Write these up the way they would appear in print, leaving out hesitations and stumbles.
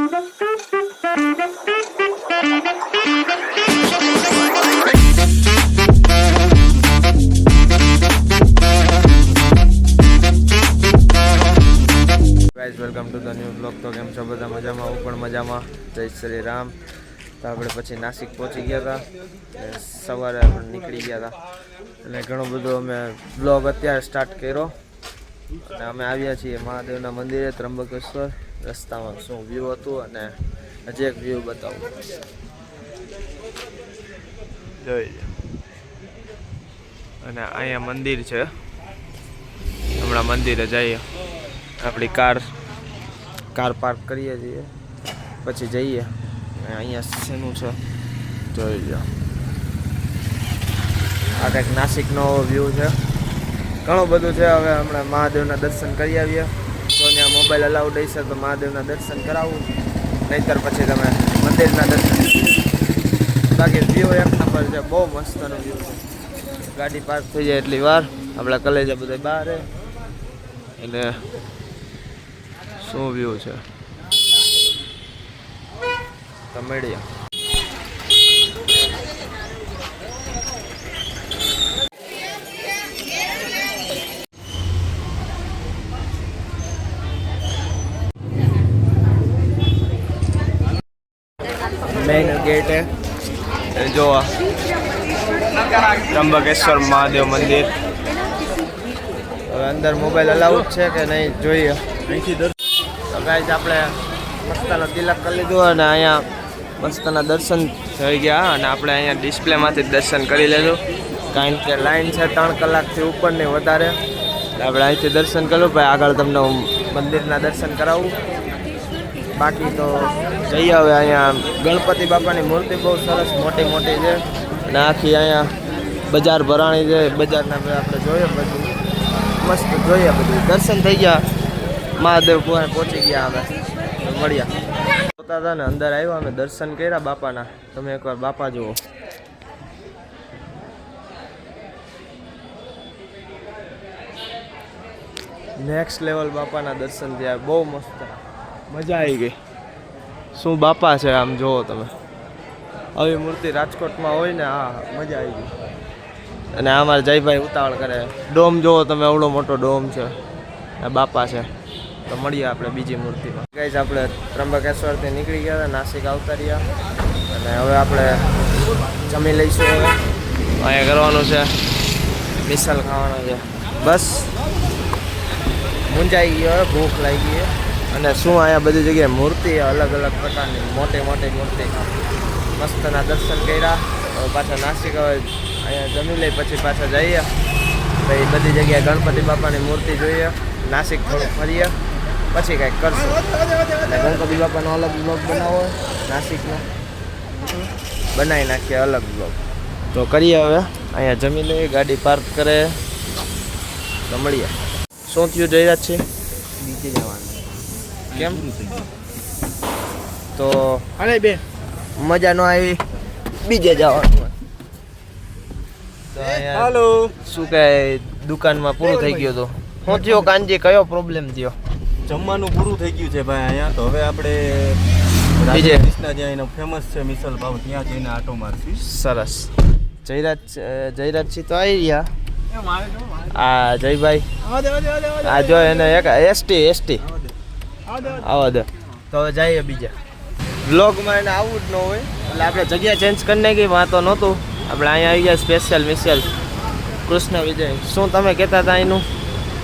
Guys welcome to the new blog. તો કેમ છો બધા? મજામાં? હું પણ મજામાં. જય શ્રી રામ. તો આપણે પછી નાસિક પહોંચી ગયા હતા. સવારે આપણે નીકળી ગયા હતા અને ઘણો બધો અમે બ્લોગ અત્યારે સ્ટાર્ટ કર્યો અને અમે આવ્યા છીએ મહાદેવના મંદિરે ત્રંબકેશ્વર. રસ્તામાં શું વ્યૂ હતું અને હજી એક વ્યૂ બતાવું. જોઈ અને અહીંયા મંદિર છે. હમણાં મંદિરે જઈએ. આપણી કાર પાર્ક કરીએ છીએ પછી જઈએ. અહીંયા શેનું છે જોઈ લો. આ કંઈક નાસિકનો વ્યૂ છે. ઘણું બધું છે. હવે હમણાં મહાદેવના દર્શન કરી આવીએ. તો ત્યાં મોબાઈલ અલાઉડ હશે તો મહાદેવના દર્શન કરાવું, નહીંતર પછી તમે મંદિરના દર્શન. બાકી વ્યૂ એક નંબર છે. બહુ મસ્તનો વ્યૂ છે. ગાડી પાર્ક થઈ જાય એટલી વાર આપણા કલેજા બધા બહાર એટલે શું વ્યૂ છે તો મળીએ. મેઇન ગેટ હે જો ત્રંબકેશ્વર મહાદેવ મંદિર. હવે અંદર મોબાઈલ અલાઉડ છે કે નહીં જોઈએ. અહીંથી તો ગાઈઝ આપણે મસ્તના તિલક કરી લીધું અને અહીંયા મસ્તના દર્શન થઈ ગયા અને આપણે અહીંયા ડિસ્પ્લેમાંથી દર્શન કરી લેજો. કારણ કે લાઈન છે 3 કલાકથી ઉપરની વધારે. આપણે અહીંથી દર્શન કર્યું. ભાઈ આગળ તમને હું મંદિરના દર્શન કરાવું. બાકી તો જઈએ હવે. અહીંયા ગણપતિ બાપાની મૂર્તિ બહુ સરસ મોટી મોટી છે અને આખી અહીંયા બજાર ભરાણી છે. બજારના આપણે જોઈએ બધું મસ્ત જોઈએ. બધું દર્શન થઈ ગયા. મહાદેવ પહોંચી ગયા. હવે મળ્યા જોતા હતા ને અંદર આવ્યા. અમે દર્શન કર્યા બાપાના. તમે એકવાર બાપા જુઓ. નેક્સ્ટ લેવલ બાપાના દર્શન થયા. બહુ મસ્ત મજા આવી ગઈ. શું બાપા છે આમ જુઓ તમે. આવી મૂર્તિ રાજકોટમાં હોય ને હા મજા આવી ગઈ. અને અમારા જયભાઈ ઉતાવળ કરે. ડોમ જુઓ તમે, એવડો મોટો ડોમ છે. આ બાપા છે. તો મળીએ આપણે બીજી મૂર્તિમાં. ગાઈઝ આપણે ત્રંબકેશ્વરથી નીકળી ગયા હતા. નાસિક આવતા રહ્યા અને હવે આપણે જમી લઈશું. હવે અહીંયા કરવાનું છે મિસલ ખાવાનું છે. બસ મૂંઝાઈ ગયો, ભૂખ લાગી ગઈ. અને શું અહીંયા બધી જગ્યાએ મૂર્તિ અલગ અલગ પ્રકારની મોટી મોટી મૂર્તિ. મસ્તના દર્શન કર્યા. હવે પાછા નાસિક હવે અહીંયા જમી લઈ પછી પાછા જઈએ. ભાઈ બધી જગ્યાએ ગણપતિ બાપાની મૂર્તિ જોઈએ. નાસિક થોડું ફરીએ પછી કંઈક કરશું. અને ગણપતિ બાપાનો અલગ બ્લોગ બનાવો નાસિકનો બનાવી નાખીએ અલગ બ્લોગ. તો કરીએ હવે. અહીંયા જમી લઈએ, ગાડી પાર્ક કરે તો મળીએ. શું થયું જઈ છે નીચે જવાનું કેમ? તો અરે બે મજા ન આવી બીજે જવાનું. તો હાલો શું કહે દુકાનમાં પૂરું થઈ ગયું હતું. શું થયો કાનજી? કયો પ્રોબ્લેમ થયો? જમવાનું પૂરું થઈ ગયું છે ભાઈ અહીંયા. તો હવે આપણે બીજે જ્યાં એનો ફેમસ છે મિસલ પાવ ત્યાં જઈને આટો મારશું. સરસ. જયરાજસિંહ તો આવી રહ્યા. આ જયભાઈ આ જો એને એક એસટી આવા દે. તો હવે જઈએ બીજા બ્લોગમાં. એને આવવું જ ન હોય એટલે આપણે જગ્યા ચેન્જ કરી નાખી. વાંધો નહોતું. આપણે અહીંયા આવી ગયા સ્પેશિયલ મિસલ કૃષ્ણ વિજય. શું તમે કહેતા હતા એનું?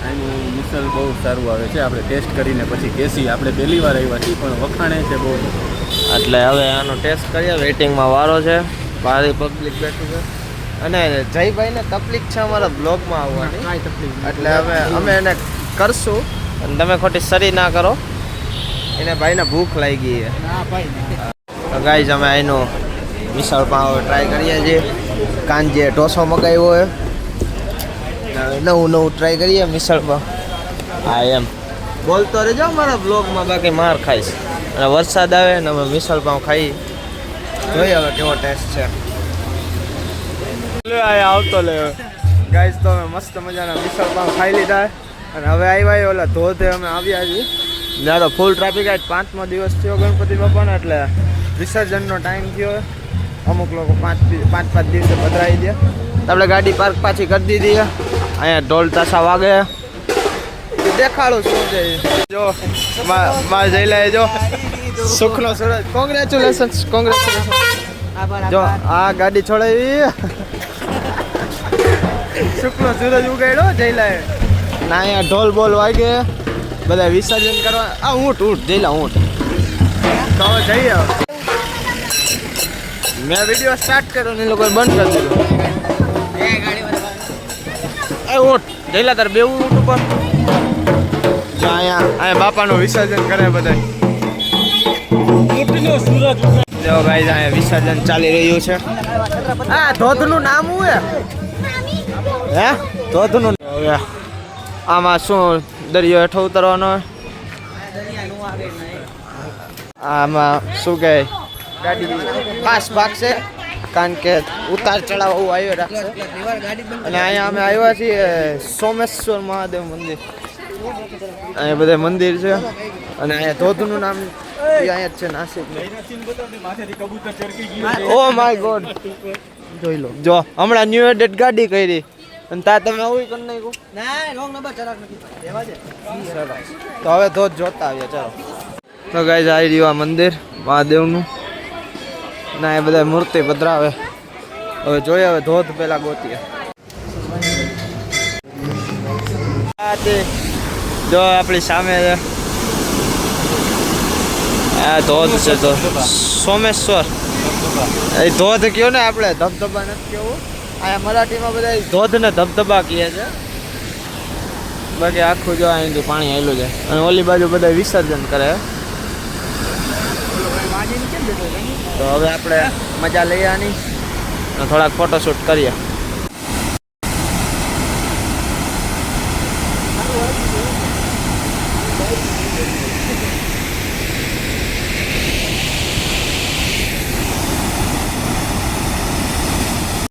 આનું મિસલ બહુ સારું આવે છે. આપણે ટેસ્ટ કરીને પછી કહેશી. આપણે પહેલી વાર આવ્યા છીએ પણ વખાણે છે બહુ. એટલે હવે આનો ટેસ્ટ કરીએ. વેઇટિંગમાં વારો છે. ભારી પબ્લિક બેઠું છે અને જયભાઈને તકલીફ છે અમારા બ્લોગમાં આવવાની. એટલે હવે અમે એને કરશું અને તમે ખોટી સરી ના કરો. એને ભાઈને ભૂખ લાગી છે. તો ગાઈઝ અમે એનું મિસળ પાવ ટ્રાય કરીએ છીએ. કાંજીએ ઢોસો મગાવ્યો હોય. નવું ટ્રાય કરીએ મિસળ પાવ. હા એમ બોલતો રહેજો મારા બ્લોગમાં. બાકી માર ખાઈશ. અને વરસાદ આવે ને અમે મિસળ પાવ ખાઈ. જોઈએ હવે કેવો ટેસ્ટ છે. આવતો લે ગાઈઝ. તો અમે મસ્ત મજાના મિસળ પાવ ખાઈ લીધા અને હવે આવ્યા ઓલા ધોધે અમે આવ્યા છીએ. ત્યાં તો ફૂલ ટ્રાફિક આજ 5મો દિવસ થયો ગણપતિ બાપાનો એટલે વિસર્જનનો ટાઈમ થયો. અમુક લોકો પાંચ દિવસે પધરાવી દે. આપણે ગાડી પાર્ક પાછી કરી દીધી છે. અહીંયા ઢોલ તાસા વાગે દેખાડું શું છે જો મારે જઈ લે જો સુખનો સૂરજ. કોંગ્રેચ્યુલેશન. જો આ ગાડી છોડાવી સુખનો સૂરજ ઉગાડ્યો જઈ લે. ના અહીંયા ઢોલ બોલ વાગે બધા વિસર્જન કરવા. આ ઊંટ જઈ લે ઊંટ. તો હવે જઈએ. મેં વિડીયો સ્ટાર્ટ કર્યો ને એ લોકોએ બંધ કરી દીધો. એ ઊંટ જઈ લે તારે બેવું ઊંટ ઉપર. જો અહીંયા બાપાનું વિસર્જન કરે બધા. જો ભાઈ અહીંયા વિસર્જન ચાલી રહ્યું છે. હા ધોધનું નામ શું હે ધોધનું. હવે આમાં શું દરિયો હેઠો ઉતરવાનો? આમાં શું કહે ગાડી ફાસ્ટ ભાગશે કારણ કે ઉતાર ચડાવ આવ્યો રાખશે. અને અહીંયા અમે આવ્યા છીએ સોમેશ્વર મહાદેવ મંદિર. અહીંયા બધા મંદિર છે અને અહીંયા ધોધનું નામ અહીંયા જ છે નાસિક. ઓ માય ગોડ જોઈ લો. જો હમણાં ન્યુ એડેડ ગાડી કરી અને તા તમે આવું કરી નાખ્યું. તો હવે ધોધ જોતા આવીએ ચાલો. તો ગાઈઝ આવી રહ્યું આ મંદિર મહાદેવનું. ના એ બધા મૂર્તિ પધરાવે. હવે જોઈએ હવે ધોધ પેલા ગોતીએ. જો આપણી સામે છે આ ધોધ છે. તો સોમેશ્વર એ ધોધ કયો ને આપણે ધબધબા નથી કેવું. અહીંયા મરાઠીમાં બધા ધોધ ને ધબધબા કહે છે. બાકી આખું જો અહીંથી પાણી આવેલું છે અને ઓલી બાજુ બધા વિસર્જન કરે. તો હવે આપણે મજા લઈએ આની અને થોડાક ફોટોશૂટ કરીએ.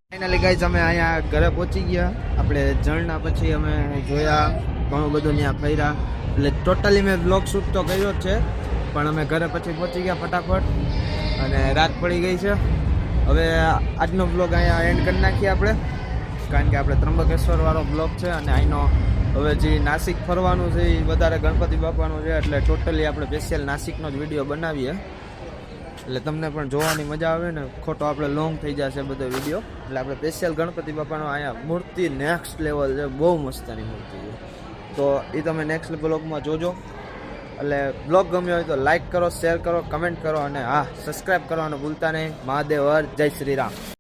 ફાઇનલી ગાઈઝ અમે અહીંયા ઘરે પહોંચી ગયા. આપણે જણના પછી અમે જોયા ઘણું બધું ત્યાં ફર્યા. એટલે ટોટલી મેં બ્લોગ શૂટ તો કર્યો જ છે પણ અમે ઘરે પછી પહોંચી ગયા ફટાફટ અને રાત પડી ગઈ છે. હવે આજનો બ્લોગ અહીંયા એન્ડ કરી નાખીએ આપણે કારણ કે આપણે ત્રંબકેશ્વર વાળો બ્લોગ છે અને અહીંનો હવે જે નાસિક ફરવાનું છે એ વધારે ગણપતિ બાપાનું છે એટલે ટોટલી આપણે સ્પેશિયલ નાસિકનો જ વિડીયો બનાવીએ એટલે તમને પણ જોવાની મજા આવે ને. ખોટો આપણે લોંગ થઈ જશે બધો વિડીયો એટલે આપણે સ્પેશિયલ ગણપતિ બાપાનો અહીંયા મૂર્તિ નેક્સ્ટ લેવલ છે. બહુ મસ્તની મૂર્તિ છે. તો એ તમે નેક્સ્ટ બ્લોગમાં જોજો. એટલે બ્લોગ ગમ્યો હોય તો લાઈક કરો, શેર કરો, કમેન્ટ કરો અને હા સબસ્ક્રાઈબ કરવાનું ભૂલતા નહીં. મહાદેવ હર જય શ્રી રામ.